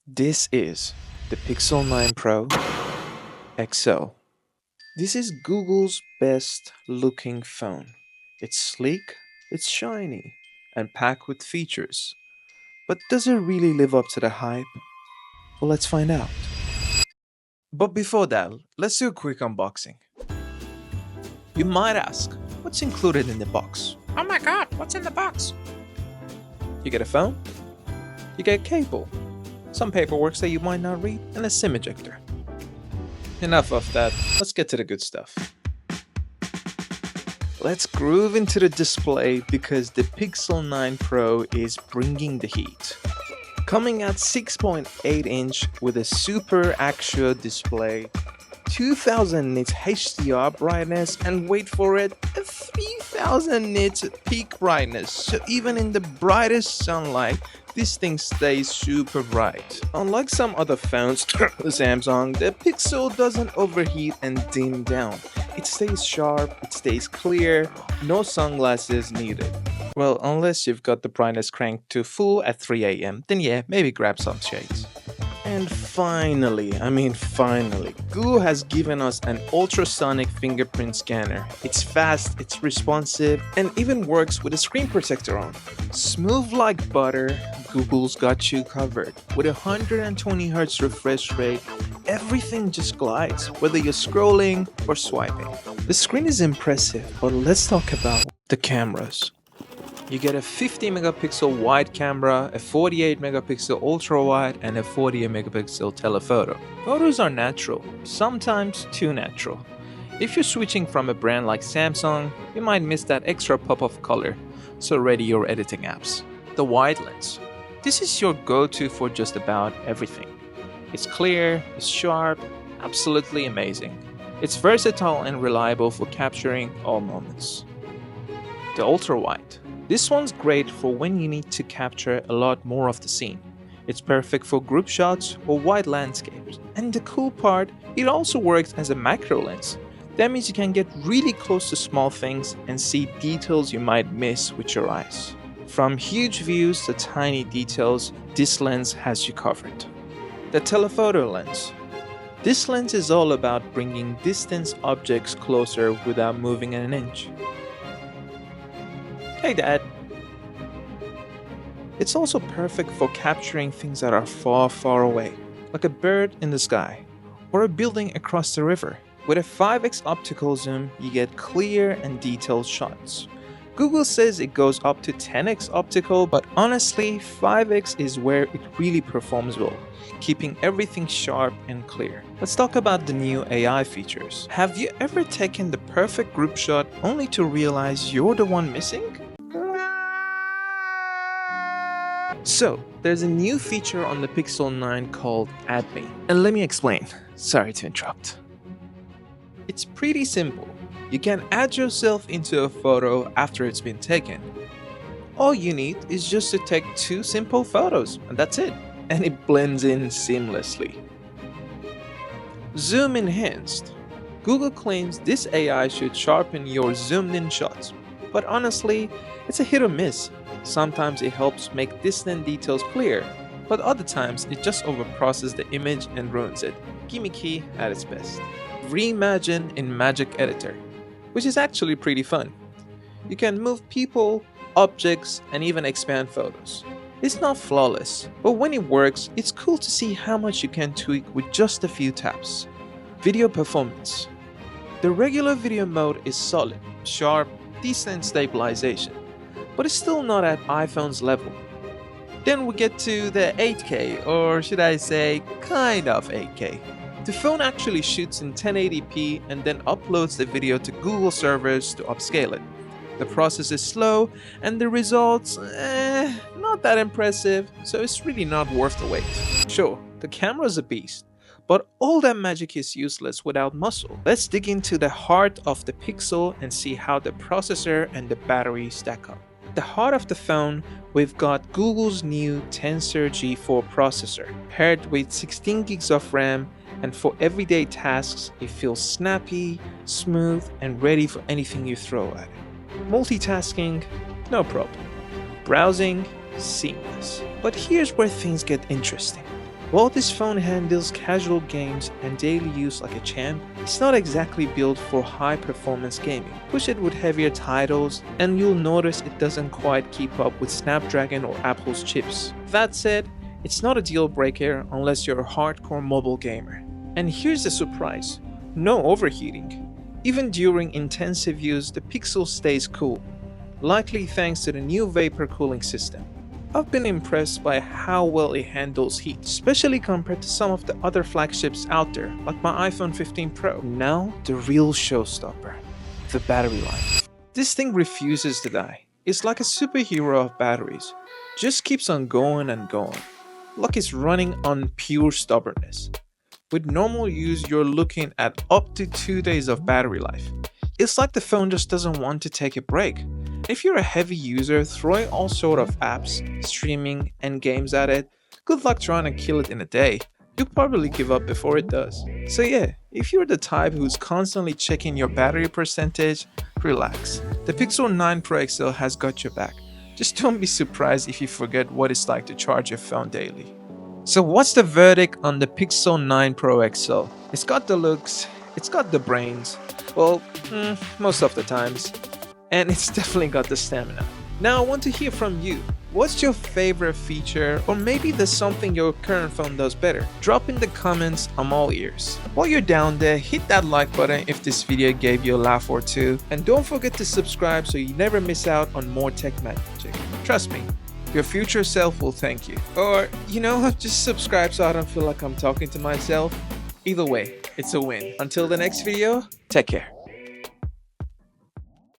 This is the Pixel 9 Pro XL. This is Google's best looking phone. It's sleek, it's shiny, and packed with features. But does it really live up to the hype? Well, let's find out. But before that, let's do a quick unboxing. You might ask, what's included in the box? Oh my god, what's in the box? You get a phone, you get a cable, some paperwork that you might not read, and a SIM ejector. Enough of that, let's get to the good stuff. Let's groove into the display because the Pixel 9 Pro is bringing the heat. Coming at 6.8 inch with a super actual display, 2000 nits HDR brightness, and wait for it, a 3000 nits peak brightness. So even in the brightest sunlight, this thing stays super bright. Unlike some other phones, the Samsung, the Pixel doesn't overheat and dim down. It stays sharp, it stays clear, no sunglasses needed. Well, unless you've got the brightness cranked to full at 3 a.m, then yeah, maybe grab some shades. And finally, Google has given us an ultrasonic fingerprint scanner. It's fast, it's responsive, and even works with a screen protector on. Smooth like butter, Google's got you covered. With a 120Hz refresh rate, everything just glides, whether you're scrolling or swiping. The screen is impressive, but let's talk about the cameras. You get a 50 megapixel wide camera, a 48 megapixel ultra wide, and a 48 megapixel telephoto. Photos are natural, sometimes too natural. If you're switching from a brand like Samsung, you might miss that extra pop of color, so ready your editing apps. The wide lens. This is your go-to for just about everything. It's clear, it's sharp, absolutely amazing. It's versatile and reliable for capturing all moments. The ultra wide. This one's great for when you need to capture a lot more of the scene. It's perfect for group shots or wide landscapes. And the cool part, it also works as a macro lens. That means you can get really close to small things and see details you might miss with your eyes. From huge views to tiny details, this lens has you covered. The telephoto lens. This lens is all about bringing distant objects closer without moving an inch. Hey Dad. It's also perfect for capturing things that are far, far away, like a bird in the sky, or a building across the river. With a 5x optical zoom, you get clear and detailed shots. Google says it goes up to 10x optical, but honestly, 5x is where it really performs well, keeping everything sharp and clear. Let's talk about the new AI features. Have you ever taken the perfect group shot only to realize you're the one missing? So, there's a new feature on the Pixel 9 called Add Me. And let me explain. Sorry to interrupt. It's pretty simple. You can add yourself into a photo after it's been taken. All you need is just to take 2 simple photos, and that's it. And it blends in seamlessly. Zoom enhanced. Google claims this AI should sharpen your zoomed in shots. But honestly, it's a hit or miss. Sometimes it helps make distant details clear, but other times it just overprocesses the image and ruins it. Gimmicky at its best. Reimagine in Magic Editor, which is actually pretty fun. You can move people, objects, and even expand photos. It's not flawless, but when it works, it's cool to see how much you can tweak with just a few taps. Video performance. The regular video mode is solid, sharp, decent stabilization, but it's still not at iPhone's level. Then we get to the 8K, or should I say, kind of 8K. The phone actually shoots in 1080p and then uploads the video to Google servers to upscale it. The process is slow, and the results, not that impressive, so it's really not worth the wait. Sure, the camera's a beast, but all that magic is useless without muscle. Let's dig into the heart of the Pixel and see how the processor and the battery stack up. At the heart of the phone, we've got Google's new Tensor G4 processor, paired with 16 gigs of RAM, and for everyday tasks, it feels snappy, smooth, and ready for anything you throw at it. Multitasking, no problem. Browsing, seamless. But here's where things get interesting. While this phone handles casual games and daily use like a champ, it's not exactly built for high performance gaming. Push it with heavier titles and you'll notice it doesn't quite keep up with Snapdragon or Apple's chips. That said, it's not a deal breaker unless you're a hardcore mobile gamer. And here's the surprise, no overheating. Even during intensive use, the Pixel stays cool, likely thanks to the new vapor cooling system. I've been impressed by how well it handles heat, especially compared to some of the other flagships out there, like my iPhone 15 Pro. Now, the real showstopper, the battery life. This thing refuses to die. It's like a superhero of batteries. Just keeps on going and going, like it's running on pure stubbornness. With normal use, you're looking at up to 2 days of battery life. It's like the phone just doesn't want to take a break. If you're a heavy user, throwing all sort of apps, streaming, and games at it, good luck trying to kill it in a day. You'll probably give up before it does. So yeah, if you're the type who's constantly checking your battery percentage, relax. The Pixel 9 Pro XL has got your back. Just don't be surprised if you forget what it's like to charge your phone daily. So what's the verdict on the Pixel 9 Pro XL? It's got the looks, it's got the brains, well, most of the times. And it's definitely got the stamina. Now I want to hear from you. What's your favorite feature, or maybe there's something your current phone does better? Drop in the comments, I'm all ears. While you're down there, hit that like button if this video gave you a laugh or two, and don't forget to subscribe so you never miss out on more tech magic. Trust me, your future self will thank you. Or, just subscribe so I don't feel like I'm talking to myself. Either way, it's a win. Until the next video, take care.